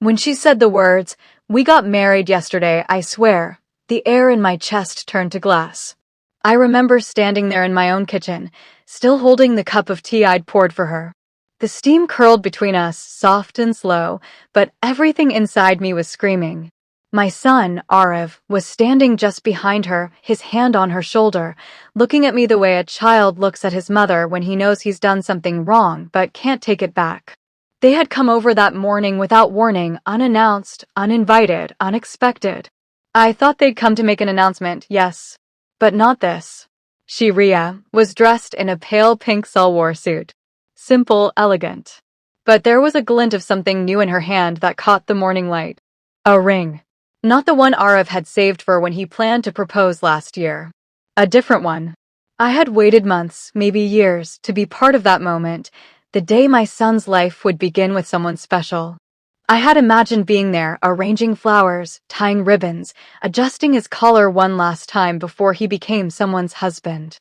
When she said the words, "We got married yesterday, I swear," the air in my chest turned to glass. I remember standing there in my own kitchen, still holding the cup of tea I'd poured for her. The steam curled between us, soft and slow, but everything inside me was screaming. My son, Arav, was standing just behind her, his hand on her shoulder, looking at me the way a child looks at his mother when he knows he's done something wrong but can't take it back. They had come over that morning without warning, unannounced, uninvited, unexpected. I thought they'd come to make an announcement, yes, but not this. She, Ria, was dressed in a pale pink salwar suit. Simple, elegant. But there was a glint of something new in her hand that caught the morning light. A ring. Not the one Arav had saved for when he planned to propose last year. A different one. I had waited months, maybe years, to be part of that moment, the day my son's life would begin with someone special. I had imagined being there, arranging flowers, tying ribbons, adjusting his collar one last time before he became someone's husband.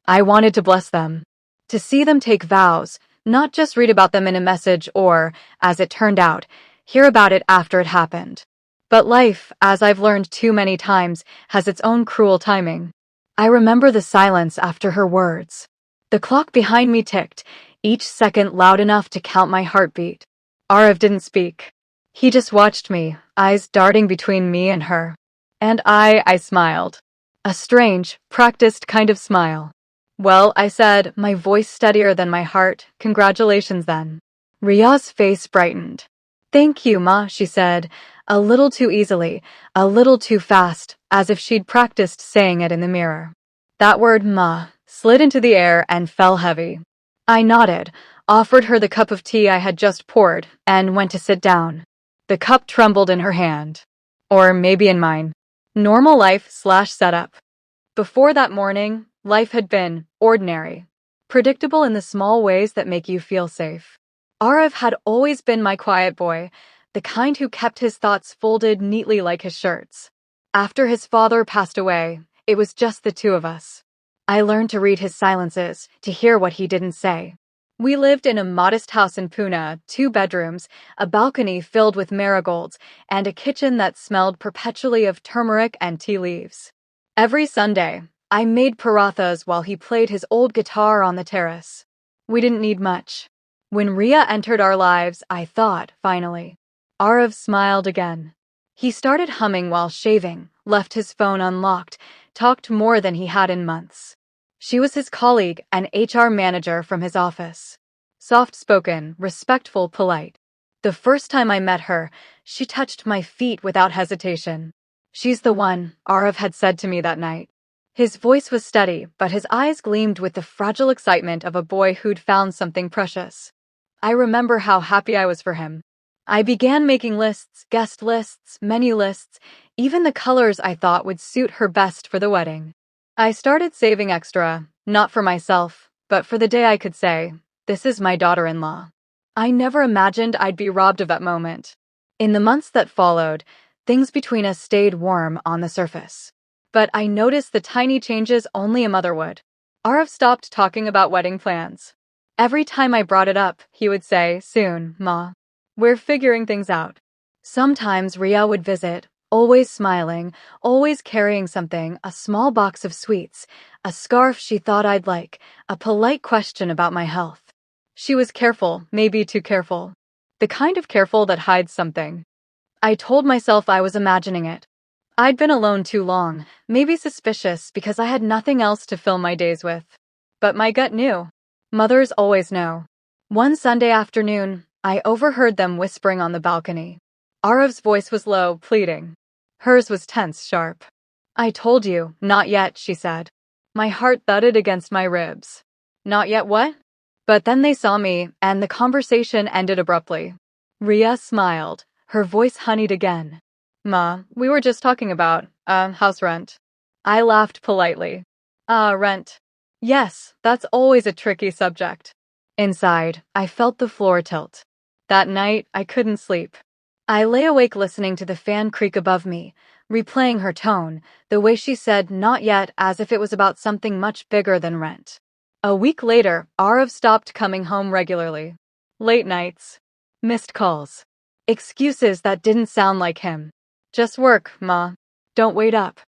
I wanted to bless them. To see them take vows, not just read about them in a message or, as it turned out, hear about it after it happened. But life, as I've learned too many times, has its own cruel timing. I remember the silence after her words. The clock behind me ticked, each second loud enough to count my heartbeat. Arav didn't speak. He just watched me, eyes darting between me and her. And I smiled. A strange, practiced kind of smile. "Well," I said, my voice steadier than my heart, "congratulations then." Ria's face brightened. "Thank you, Ma," she said, a little too easily, a little too fast, as if she'd practiced saying it in the mirror. That word, Ma, slid into the air and fell heavy. I nodded, offered her the cup of tea I had just poured, and went to sit down. The cup trembled in her hand. Or maybe in mine. Normal life/setup. Before that morning, life had been ordinary. Predictable in the small ways that make you feel safe. Arav had always been my quiet boy, the kind who kept his thoughts folded neatly like his shirts. After his father passed away, it was just the two of us. I learned to read his silences, to hear what he didn't say. We lived in a modest house in Pune, 2 bedrooms, a balcony filled with marigolds, and a kitchen that smelled perpetually of turmeric and tea leaves. Every Sunday, I made parathas while he played his old guitar on the terrace. We didn't need much. When Ria entered our lives, I thought, finally. Arav smiled again. He started humming while shaving, left his phone unlocked, talked more than he had in months. She was his colleague, an HR manager from his office. Soft-spoken, respectful, polite. The first time I met her, she touched my feet without hesitation. "She's the one," Arav had said to me that night. His voice was steady, but his eyes gleamed with the fragile excitement of a boy who'd found something precious. I remember how happy I was for him. I began making lists, guest lists, menu lists, even the colors I thought would suit her best for the wedding. I started saving extra, not for myself, but for the day I could say, "This is my daughter-in-law." I never imagined I'd be robbed of that moment. In the months that followed, things between us stayed warm on the surface. But I noticed the tiny changes only a mother would. Arav stopped talking about wedding plans. Every time I brought it up, he would say, "Soon, Ma. We're figuring things out." Sometimes Ria would visit, always smiling, always carrying something, a small box of sweets, a scarf she thought I'd like, a polite question about my health. She was careful, maybe too careful. The kind of careful that hides something. I told myself I was imagining it. I'd been alone too long, maybe suspicious because I had nothing else to fill my days with. But my gut knew. Mothers always know. One Sunday afternoon, I overheard them whispering on the balcony. Arav's voice was low, pleading. Hers was tense, sharp. "I told you, not yet," she said. My heart thudded against my ribs. Not yet what? But then they saw me, and the conversation ended abruptly. Ria smiled, her voice honeyed again. "Ma, we were just talking about, house rent." I laughed politely. Rent. Yes, that's always a tricky subject. Inside, I felt the floor tilt. That night, I couldn't sleep. I lay awake listening to the fan creak above me, replaying her tone, the way she said "not yet" as if it was about something much bigger than rent. A week later, Arav stopped coming home regularly. Late nights. Missed calls. Excuses that didn't sound like him. Just work, Ma. Don't wait up.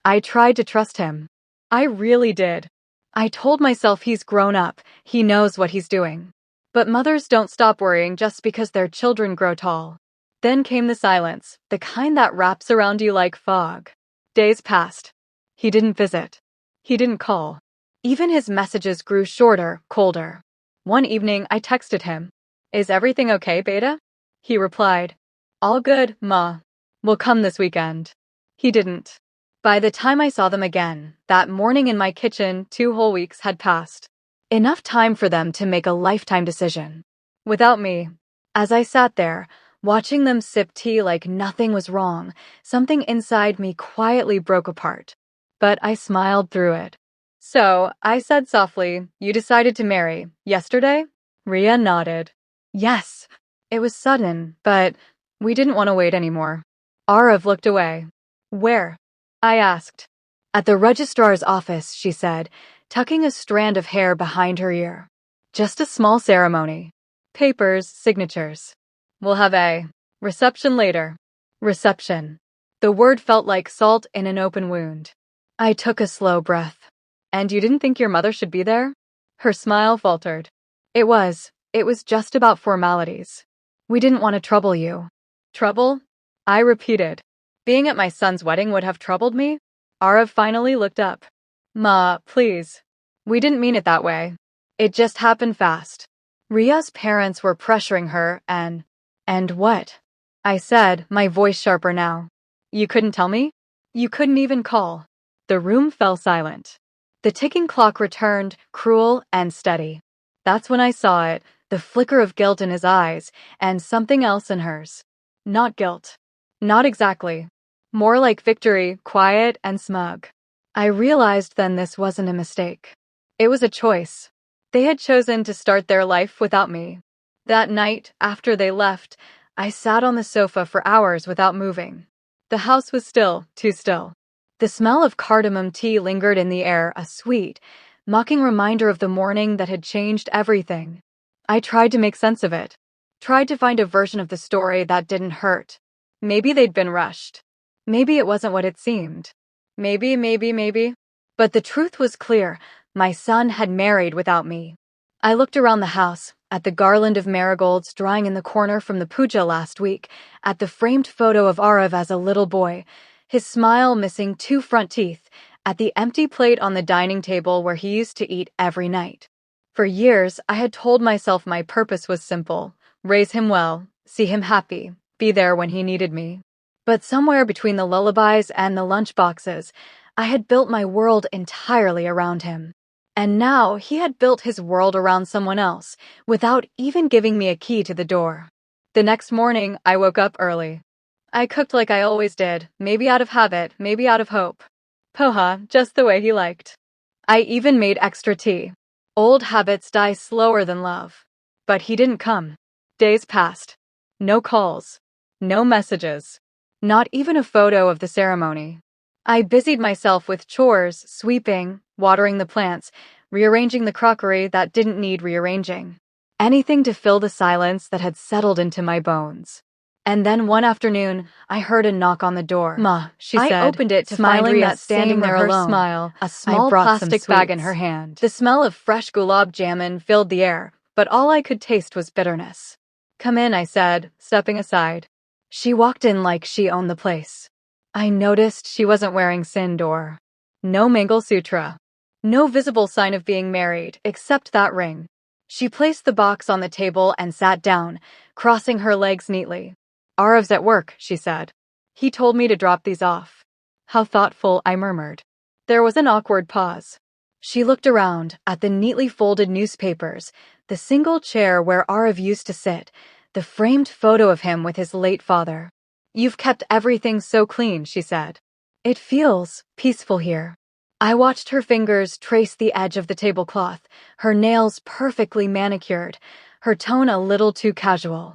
I tried to trust him. I really did. I told myself he's grown up, he knows what he's doing. But mothers don't stop worrying just because their children grow tall. Then came the silence, the kind that wraps around you like fog. Days passed. He didn't visit. He didn't call. Even his messages grew shorter, colder. One evening, I texted him. Is everything okay, Beta? He replied, all good, Ma. We'll come this weekend. He didn't. By the time I saw them again, that morning in my kitchen, 2 whole weeks had passed. Enough time for them to make a lifetime decision. Without me. As I sat there, watching them sip tea like nothing was wrong, something inside me quietly broke apart. But I smiled through it. So, I said softly, you decided to marry, yesterday? Ria nodded. Yes. It was sudden, but we didn't want to wait anymore. Arav looked away. Where? I asked. At the registrar's office, she said, tucking a strand of hair behind her ear. Just a small ceremony. Papers, signatures. We'll have a reception later. Reception. The word felt like salt in an open wound. I took a slow breath. And you didn't think your mother should be there? Her smile faltered. It was just about formalities. We didn't want to trouble you. Trouble? I repeated. Being at my son's wedding would have troubled me? Arav finally looked up. Ma, please. We didn't mean it that way. It just happened fast. Ria's parents were pressuring her and what? I said, my voice sharper now. You couldn't tell me? You couldn't even call. The room fell silent. The ticking clock returned, cruel and steady. That's when I saw it, the flicker of guilt in his eyes, and something else in hers. Not guilt. Not exactly. More like victory, quiet and smug. I realized then this wasn't a mistake. It was a choice. They had chosen to start their life without me. That night, after they left, I sat on the sofa for hours without moving. The house was still, too still. The smell of cardamom tea lingered in the air, a sweet, mocking reminder of the morning that had changed everything. I tried to make sense of it. Tried to find a version of the story that didn't hurt. Maybe they'd been rushed. Maybe it wasn't what it seemed. Maybe. But the truth was clear. My son had married without me. I looked around the house, at the garland of marigolds drying in the corner from the puja last week, at the framed photo of Arav as a little boy, his smile missing 2 front teeth, at the empty plate on the dining table where he used to eat every night. For years, I had told myself my purpose was simple. Raise him well, see him happy, be there when he needed me. But somewhere between the lullabies and the lunchboxes, I had built my world entirely around him. And now he had built his world around someone else, without even giving me a key to the door. The next morning, I woke up early. I cooked like I always did, maybe out of habit, maybe out of hope. Poha, just the way he liked. I even made extra tea. Old habits die slower than love. But he didn't come. Days passed. No calls. No messages. Not even a photo of the ceremony. I busied myself with chores, sweeping, watering the plants, rearranging the crockery that didn't need rearranging. Anything to fill the silence that had settled into my bones. And then one afternoon, I heard a knock on the door. Ma, she said, I opened it to find Ria standing there alone, smile, a small plastic bag in her hand. The smell of fresh gulab jamun filled the air, but all I could taste was bitterness. Come in, I said, stepping aside. She walked in like she owned the place. I noticed she wasn't wearing sindoor. No Mangal Sutra. No visible sign of being married, except that ring. She placed the box on the table and sat down, crossing her legs neatly. Arav's at work, she said. He told me to drop these off. How thoughtful, I murmured. There was an awkward pause. She looked around, at the neatly folded newspapers, the single chair where Arav used to sit, the framed photo of him with his late father. You've kept everything so clean, she said. It feels peaceful here. I watched her fingers trace the edge of the tablecloth, her nails perfectly manicured, her tone a little too casual.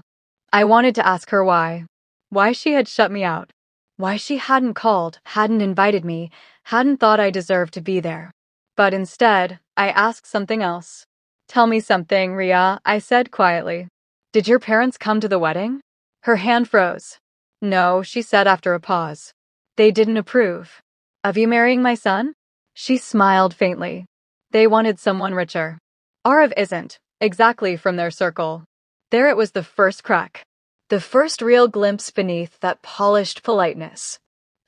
I wanted to ask her why. Why she had shut me out. Why she hadn't called, hadn't invited me, hadn't thought I deserved to be there. But instead, I asked something else. Tell me something, Ria, I said quietly. Did your parents come to the wedding? Her hand froze. No, she said after a pause. They didn't approve. Of you marrying my son? She smiled faintly. They wanted someone richer. Arav isn't, exactly from their circle. There it was, the first crack. The first real glimpse beneath that polished politeness.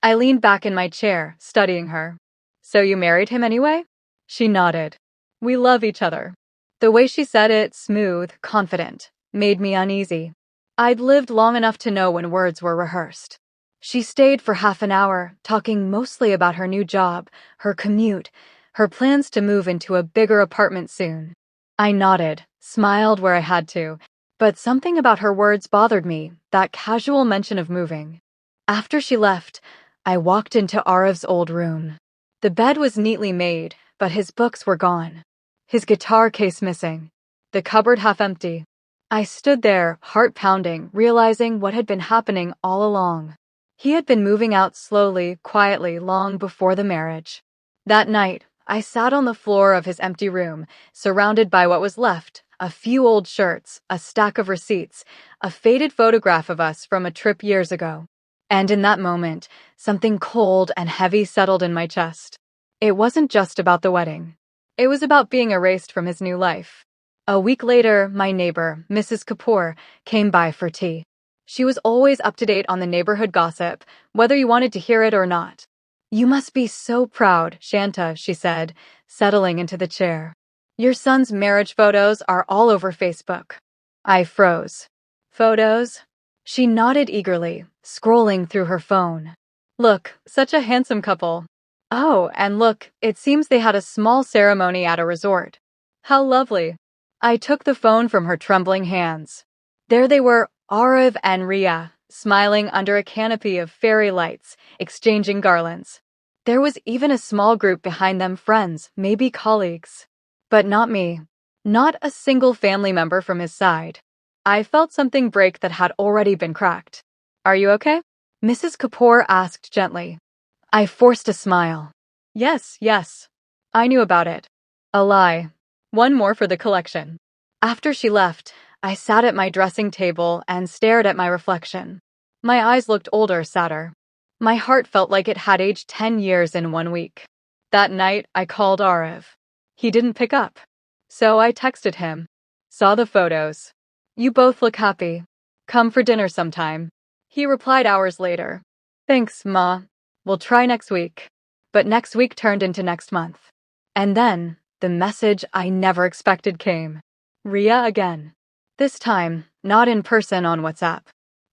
I leaned back in my chair, studying her. So you married him anyway? She nodded. We love each other. The way she said it, smooth, confident, made me uneasy. I'd lived long enough to know when words were rehearsed. She stayed for half an hour, talking mostly about her new job, her commute, her plans to move into a bigger apartment soon. I nodded, smiled where I had to, but something about her words bothered me, that casual mention of moving. After she left, I walked into Arav's old room. The bed was neatly made, but his books were gone. His guitar case missing. The cupboard half empty. I stood there, heart pounding, realizing what had been happening all along. He had been moving out slowly, quietly, long before the marriage. That night, I sat on the floor of his empty room, surrounded by what was left, a few old shirts, a stack of receipts, a faded photograph of us from a trip years ago. And in that moment, something cold and heavy settled in my chest. It wasn't just about the wedding. It was about being erased from his new life. A week later, my neighbor, Mrs. Kapoor, came by for tea. She was always up to date on the neighborhood gossip, whether you wanted to hear it or not. You must be so proud, Shanta, she said, settling into the chair. Your son's marriage photos are all over Facebook. I froze. Photos? She nodded eagerly, scrolling through her phone. Look, such a handsome couple. Oh, and look, it seems they had a small ceremony at a resort. How lovely. I took the phone from her trembling hands. There they were, Arav and Ria, smiling under a canopy of fairy lights, exchanging garlands. There was even a small group behind them, friends, maybe colleagues. But not me. Not a single family member from his side. I felt something break that had already been cracked. Are you okay? Mrs. Kapoor asked gently. I forced a smile. Yes, yes. I knew about it. A lie. One more for the collection. After she left, I sat at my dressing table and stared at my reflection. My eyes looked older, sadder. My heart felt like it had aged 10 years in 1 week. That night, I called Arav. He didn't pick up. So I texted him. Saw the photos. You both look happy. Come for dinner sometime. He replied hours later. Thanks, Ma. We'll try next week. But next week turned into next month. And then, the message I never expected came. Ria again. This time, not in person, on WhatsApp.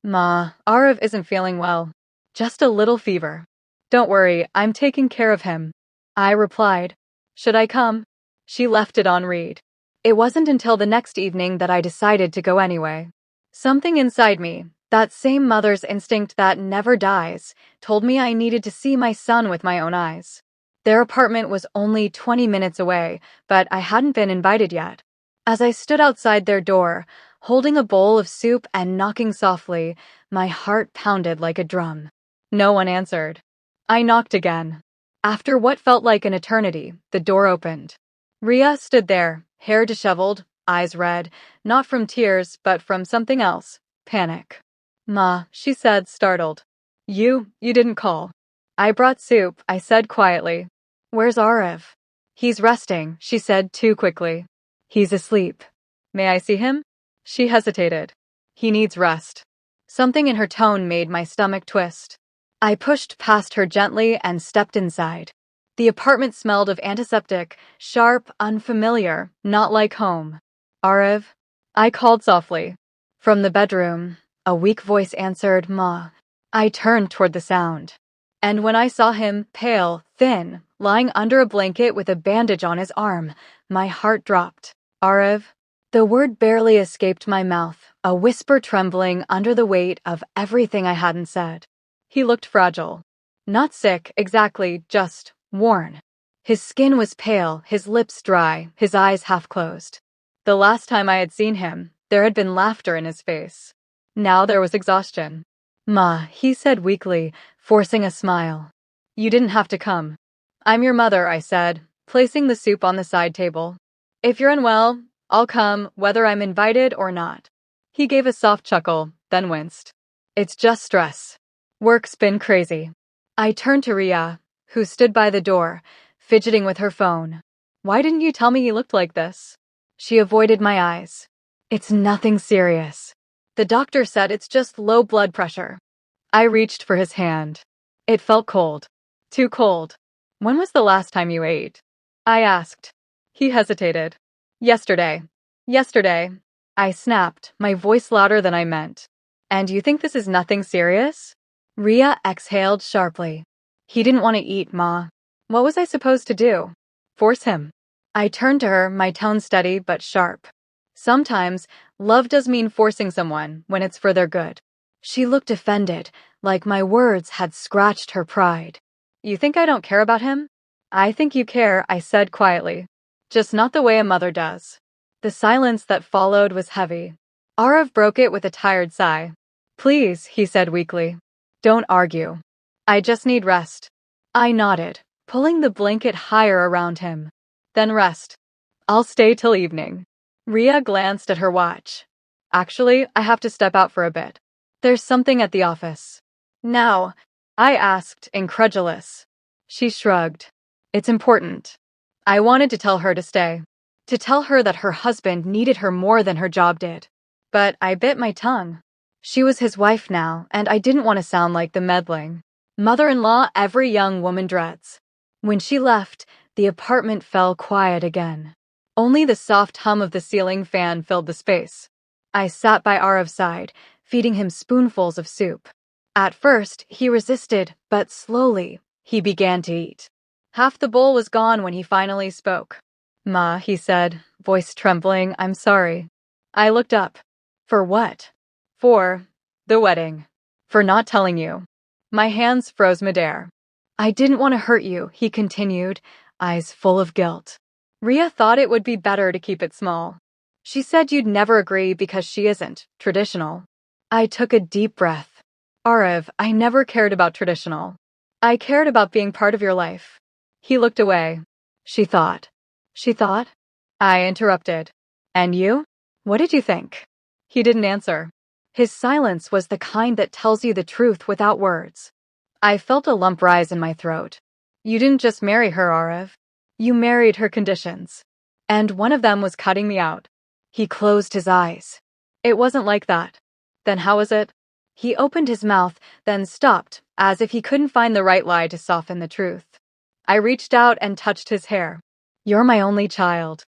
Ma, Arav isn't feeling well. Just a little fever. Don't worry, I'm taking care of him. I replied. Should I come? She left it on read. It wasn't until the next evening that I decided to go anyway. Something inside me, that same mother's instinct that never dies, told me I needed to see my son with my own eyes. Their apartment was only 20 minutes away, but I hadn't been invited yet. As I stood outside their door, holding a bowl of soup and knocking softly, my heart pounded like a drum. No one answered. I knocked again. After what felt like an eternity, the door opened. Ria stood there, hair disheveled, eyes red, not from tears, but from something else, panic. Ma, she said, startled. You didn't call. I brought soup, I said quietly. Where's Arav? He's resting, she said too quickly. He's asleep. May I see him? She hesitated. He needs rest. Something in her tone made my stomach twist. I pushed past her gently and stepped inside. The apartment smelled of antiseptic, sharp, unfamiliar, not like home. Arav? I called softly. From the bedroom, a weak voice answered, Ma. I turned toward the sound. And when I saw him, pale, thin, lying under a blanket with a bandage on his arm, my heart dropped. Arav? The word barely escaped my mouth, a whisper trembling under the weight of everything I hadn't said. He looked fragile. Not sick, exactly, just worn. His skin was pale, his lips dry, his eyes half closed. The last time I had seen him, there had been laughter in his face. Now there was exhaustion. Ma, he said weakly, forcing a smile. You didn't have to come. I'm your mother, I said, placing the soup on the side table. If you're unwell, I'll come, whether I'm invited or not. He gave a soft chuckle, then winced. It's just stress. Work's been crazy. I turned to Ria, who stood by the door, fidgeting with her phone. Why didn't you tell me he looked like this? She avoided my eyes. It's nothing serious. The doctor said it's just low blood pressure. I reached for his hand. It felt cold. Too cold. When was the last time you ate? I asked. He hesitated. Yesterday. Yesterday. I snapped, my voice louder than I meant. And you think this is nothing serious? Ria exhaled sharply. He didn't want to eat, Ma. What was I supposed to do? Force him. I turned to her, my tone steady but sharp. Sometimes, love does mean forcing someone when it's for their good. She looked offended, like my words had scratched her pride. You think I don't care about him? I think you care, I said quietly. Just not the way a mother does. The silence that followed was heavy. Arav broke it with a tired sigh. Please, he said weakly. Don't argue. I just need rest. I nodded, pulling the blanket higher around him. Then rest. I'll stay till evening. Ria glanced at her watch. Actually, I have to step out for a bit. There's something at the office. Now, I asked, incredulous. She shrugged. It's important. I wanted to tell her to stay. To tell her that her husband needed her more than her job did. But I bit my tongue. She was his wife now, and I didn't want to sound like the meddling mother-in-law every young woman dreads. When she left, the apartment fell quiet again. Only the soft hum of the ceiling fan filled the space. I sat by Arav's side, feeding him spoonfuls of soup. At first, he resisted, but slowly, he began to eat. Half the bowl was gone when he finally spoke. Ma, he said, voice trembling, I'm sorry. I looked up. For what? For the wedding. For not telling you. My hands froze midair. I didn't want to hurt you, he continued, eyes full of guilt. Ria thought it would be better to keep it small. She said you'd never agree because she isn't traditional. I took a deep breath. Arav, I never cared about traditional. I cared about being part of your life. He looked away. She thought. She thought? I interrupted. And you? What did you think? He didn't answer. His silence was the kind that tells you the truth without words. I felt a lump rise in my throat. You didn't just marry her, Arav. You married her conditions. And one of them was cutting me out. He closed his eyes. It wasn't like that. Then how was it? He opened his mouth, then stopped, as if he couldn't find the right lie to soften the truth. I reached out and touched his hair. You're my only child.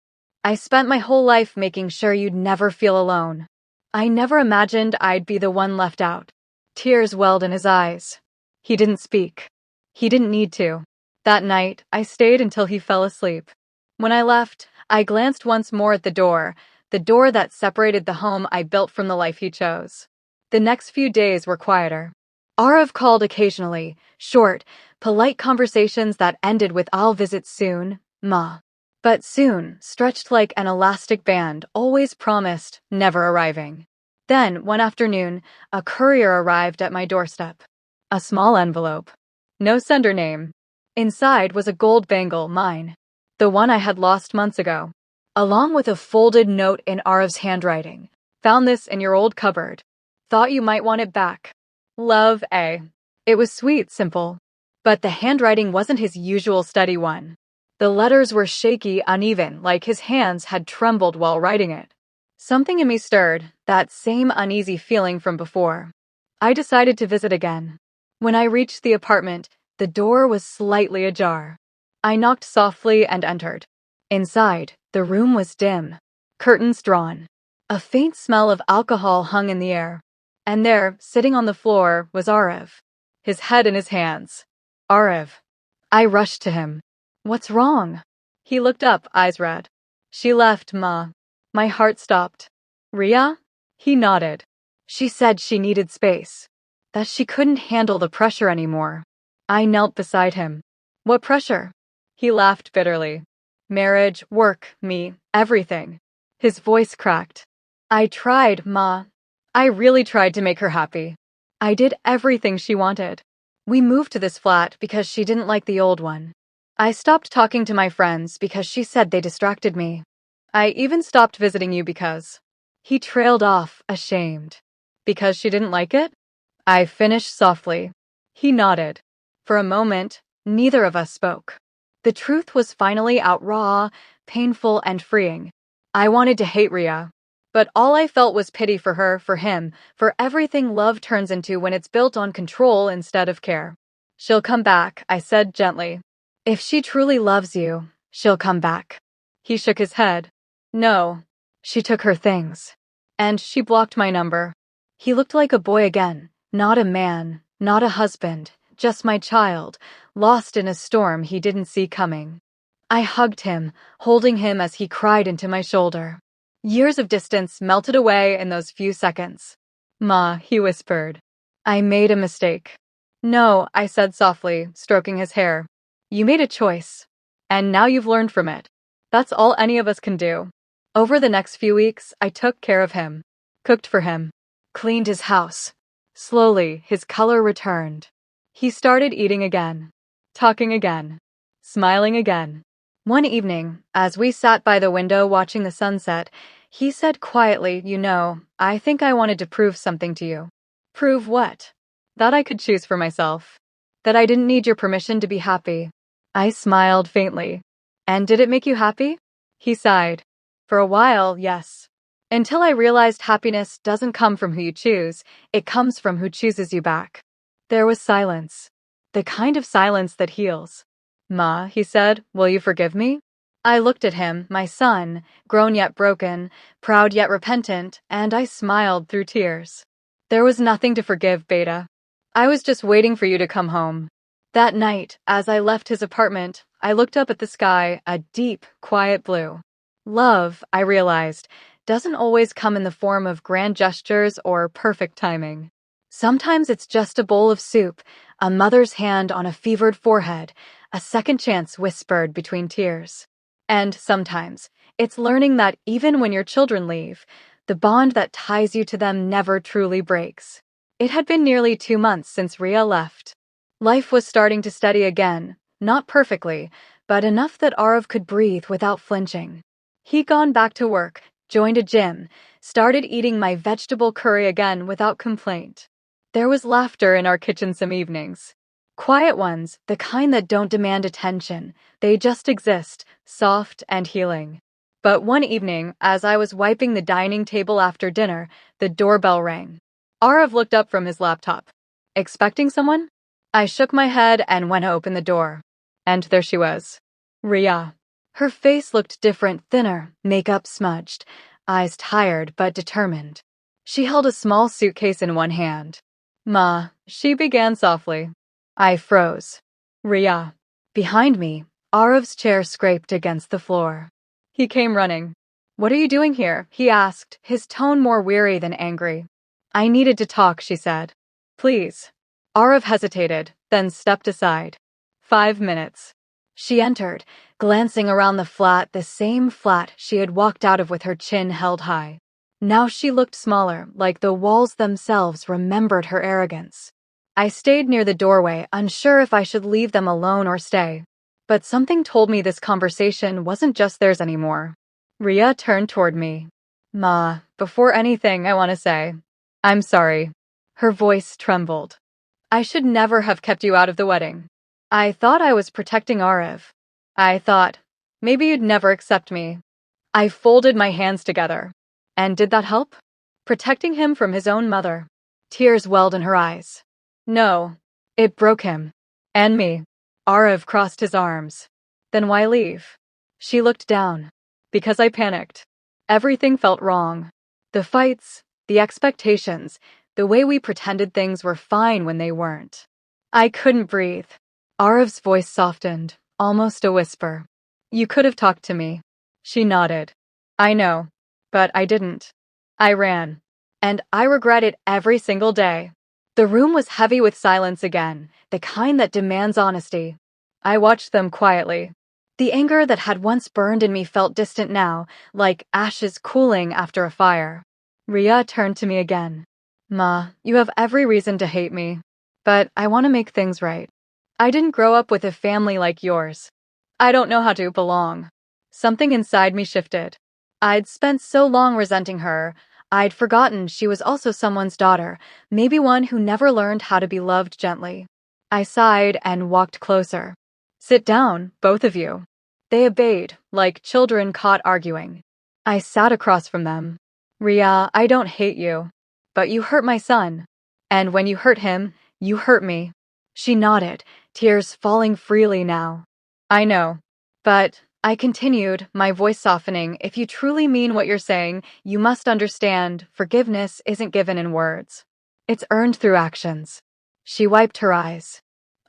I spent my whole life making sure you'd never feel alone. I never imagined I'd be the one left out. Tears welled in his eyes. He didn't speak. He didn't need to. That night, I stayed until he fell asleep. When I left, I glanced once more at the door that separated the home I built from the life he chose. The next few days were quieter. Arav called occasionally, short, polite conversations that ended with I'll visit soon, Ma. But soon, stretched like an elastic band, always promised, never arriving. Then, one afternoon, a courier arrived at my doorstep. A small envelope. No sender name. Inside was a gold bangle, mine. The one I had lost months ago. Along with a folded note in Arav's handwriting. Found this in your old cupboard. Thought you might want it back. Love, A. It was sweet, simple. But the handwriting wasn't his usual steady one. The letters were shaky, uneven, like his hands had trembled while writing it. Something in me stirred, that same uneasy feeling from before. I decided to visit again. When I reached the apartment, the door was slightly ajar. I knocked softly and entered. Inside, the room was dim, curtains drawn. A faint smell of alcohol hung in the air. And there, sitting on the floor, was Arav, his head in his hands. Arav. I rushed to him. What's wrong? He looked up, eyes red. She left, Ma. My heart stopped. Ria? He nodded. She said she needed space. That she couldn't handle the pressure anymore. I knelt beside him. What pressure? He laughed bitterly. Marriage, work, me, everything. His voice cracked. I tried, Ma. I really tried to make her happy. I did everything she wanted. We moved to this flat because she didn't like the old one. I stopped talking to my friends because she said they distracted me. I even stopped visiting you because... He trailed off, ashamed. Because she didn't like it? I finished softly. He nodded. For a moment, neither of us spoke. The truth was finally out raw, painful, and freeing. I wanted to hate Ria. But all I felt was pity for her, for him, for everything love turns into when it's built on control instead of care. She'll come back, I said gently. If she truly loves you, she'll come back. He shook his head. No. She took her things. And she blocked my number. He looked like a boy again, not a man, not a husband, just my child, lost in a storm he didn't see coming. I hugged him, holding him as he cried into my shoulder. Years of distance melted away in those few seconds. Ma, he whispered. I made a mistake. No, I said softly, stroking his hair. You made a choice. And now you've learned from it. That's all any of us can do. Over the next few weeks, I took care of him, cooked for him, cleaned his house. Slowly, his color returned. He started eating again, talking again, smiling again. One evening, as we sat by the window watching the sunset, he said quietly, you know, I think I wanted to prove something to you. Prove what? That I could choose for myself. That I didn't need your permission to be happy. I smiled faintly. And did it make you happy? He sighed. For a while, yes. Until I realized happiness doesn't come from who you choose, it comes from who chooses you back. There was silence. The kind of silence that heals. Ma, he said, will you forgive me? I looked at him, my son, grown yet broken, proud yet repentant, and I smiled through tears. There was nothing to forgive, Beta. I was just waiting for you to come home. That night, as I left his apartment, I looked up at the sky, a deep, quiet blue. Love, I realized, doesn't always come in the form of grand gestures or perfect timing. Sometimes it's just a bowl of soup, a mother's hand on a fevered forehead, a second chance whispered between tears. And sometimes, it's learning that even when your children leave, the bond that ties you to them never truly breaks. It had been nearly 2 months since Ria left. Life was starting to steady again, not perfectly, but enough that Arav could breathe without flinching. He'd gone back to work, joined a gym, started eating my vegetable curry again without complaint. There was laughter in our kitchen some evenings. Quiet ones, the kind that don't demand attention. They just exist, soft and healing. But one evening, as I was wiping the dining table after dinner, the doorbell rang. Arav looked up from his laptop. Expecting someone? I shook my head and went to open the door. And there she was. Ria. Her face looked different, thinner, makeup smudged, eyes tired but determined. She held a small suitcase in one hand. Ma, she began softly. I froze. Ria. Behind me, Arav's chair scraped against the floor. He came running. What are you doing here? He asked, his tone more weary than angry. I needed to talk, she said. Please. Arav hesitated, then stepped aside. 5 minutes. She entered, glancing around the flat, the same flat she had walked out of with her chin held high. Now she looked smaller, like the walls themselves remembered her arrogance. I stayed near the doorway, unsure if I should leave them alone or stay. But something told me this conversation wasn't just theirs anymore. Ria turned toward me. Ma, before anything, I want to say, I'm sorry. Her voice trembled. I should never have kept you out of the wedding. I thought I was protecting Arav. I thought, maybe you'd never accept me. I folded my hands together. And did that help? Protecting him from his own mother. Tears welled in her eyes. No, it broke him. And me. Arav crossed his arms. Then why leave? She looked down. Because I panicked. Everything felt wrong. The fights, the expectations, the way we pretended things were fine when they weren't. I couldn't breathe. Arav's voice softened, almost a whisper. You could have talked to me. She nodded. I know, but I didn't. I ran. And I regret it every single day. The room was heavy with silence again, the kind that demands honesty. I watched them quietly. The anger that had once burned in me felt distant now, like ashes cooling after a fire. Ria turned to me again. Ma, you have every reason to hate me. But I want to make things right. I didn't grow up with a family like yours. I don't know how to belong. Something inside me shifted. I'd spent so long resenting her. I'd forgotten she was also someone's daughter, maybe one who never learned how to be loved gently. I sighed and walked closer. Sit down, both of you. They obeyed, like children caught arguing. I sat across from them. Ria, I don't hate you. But you hurt my son. And when you hurt him, you hurt me. She nodded, tears falling freely now. I know. But, I continued, my voice softening, if you truly mean what you're saying, you must understand, forgiveness isn't given in words. It's earned through actions. She wiped her eyes.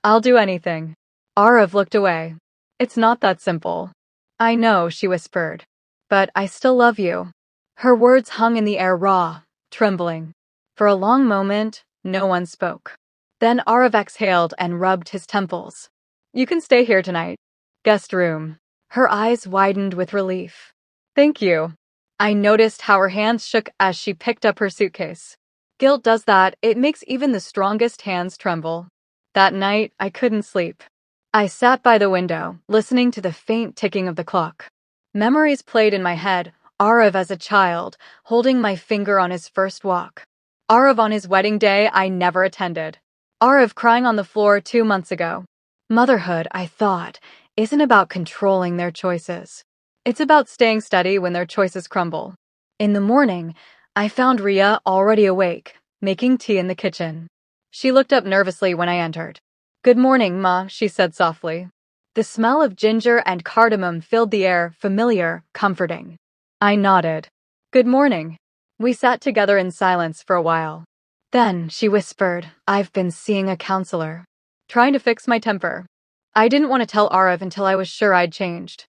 I'll do anything. Arav looked away. It's not that simple. I know, she whispered. But I still love you. Her words hung in the air raw, trembling. For a long moment, no one spoke. Then Arav exhaled and rubbed his temples. You can stay here tonight. Guest room. Her eyes widened with relief. Thank you. I noticed how her hands shook as she picked up her suitcase. Guilt does that, it makes even the strongest hands tremble. That night, I couldn't sleep. I sat by the window, listening to the faint ticking of the clock. Memories played in my head, Arav as a child, holding my finger on his first walk. Arav on his wedding day I never attended. Arav crying on the floor 2 months ago. Motherhood, I thought, isn't about controlling their choices. It's about staying steady when their choices crumble. In the morning, I found Ria already awake, making tea in the kitchen. She looked up nervously when I entered. Good morning, Ma, she said softly. The smell of ginger and cardamom filled the air, familiar, comforting. I nodded. Good morning. We sat together in silence for a while. Then, she whispered, I've been seeing a counselor. Trying to fix my temper. I didn't want to tell Arav until I was sure I'd changed.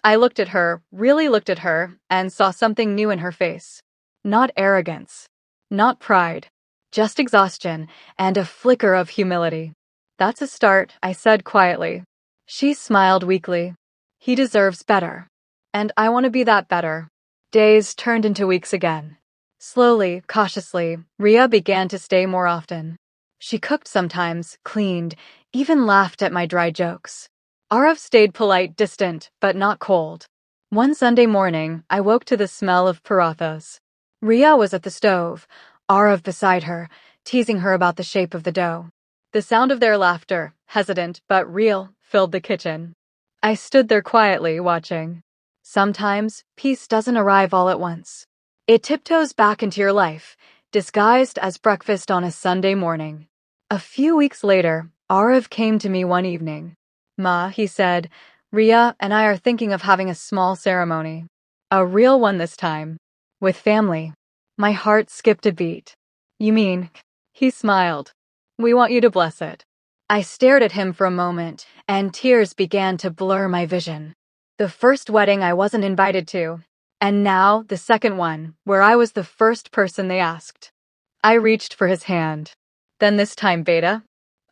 I looked at her, really looked at her, and saw something new in her face. Not arrogance. Not pride. Just exhaustion, and a flicker of humility. That's a start, I said quietly. She smiled weakly. He deserves better. And I want to be that better. Days turned into weeks again. Slowly, cautiously, Ria began to stay more often. She cooked sometimes, cleaned, even laughed at my dry jokes. Arav stayed polite, distant, but not cold. One Sunday morning, I woke to the smell of parathas. Ria was at the stove, Arav beside her, teasing her about the shape of the dough. The sound of their laughter, hesitant but real, filled the kitchen. I stood there quietly, watching. Sometimes, peace doesn't arrive all at once. It tiptoes back into your life, disguised as breakfast on a Sunday morning. A few weeks later, Arav came to me one evening. Ma, he said, Ria and I are thinking of having a small ceremony. A real one this time. With family. My heart skipped a beat. You mean? He smiled. We want you to bless it. I stared at him for a moment, and tears began to blur my vision. The first wedding I wasn't invited to, and now the second one, where I was the first person they asked. I reached for his hand. Then this time, Beta.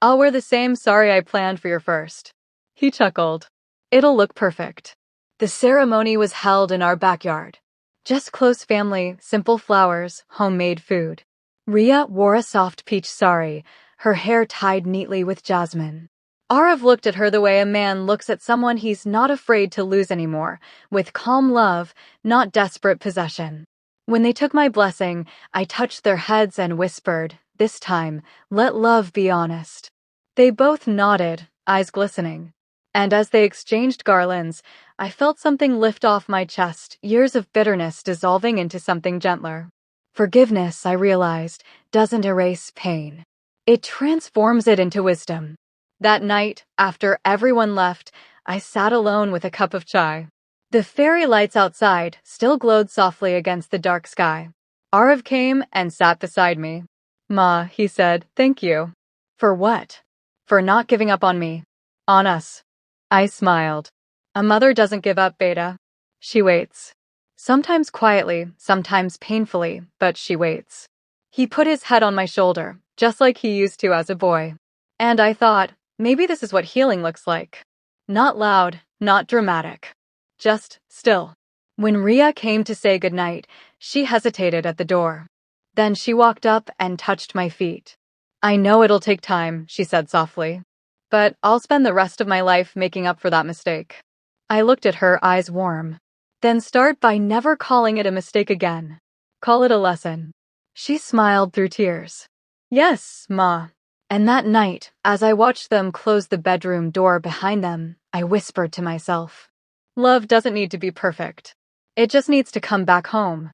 I'll wear the same sari I planned for your first. He chuckled. It'll look perfect. The ceremony was held in our backyard. Just close family, simple flowers, homemade food. Ria wore a soft peach sari, her hair tied neatly with jasmine. Arav looked at her the way a man looks at someone he's not afraid to lose anymore, with calm love, not desperate possession. When they took my blessing, I touched their heads and whispered, this time, let love be honest. They both nodded, eyes glistening. And as they exchanged garlands, I felt something lift off my chest, years of bitterness dissolving into something gentler. Forgiveness, I realized, doesn't erase pain. It transforms it into wisdom. That night, after everyone left, I sat alone with a cup of chai. The fairy lights outside still glowed softly against the dark sky. Arav came and sat beside me. Ma, he said, thank you. For what? For not giving up on me. On us. I smiled. A mother doesn't give up, Beta. She waits. Sometimes quietly, sometimes painfully, but she waits. He put his head on my shoulder, just like he used to as a boy. And I thought, maybe this is what healing looks like. Not loud, not dramatic. Just still. When Ria came to say goodnight, she hesitated at the door. Then she walked up and touched my feet. I know it'll take time, she said softly. But I'll spend the rest of my life making up for that mistake. I looked at her, eyes warm. Then start by never calling it a mistake again. Call it a lesson. She smiled through tears. Yes, Ma. And that night, as I watched them close the bedroom door behind them, I whispered to myself, love doesn't need to be perfect. It just needs to come back home.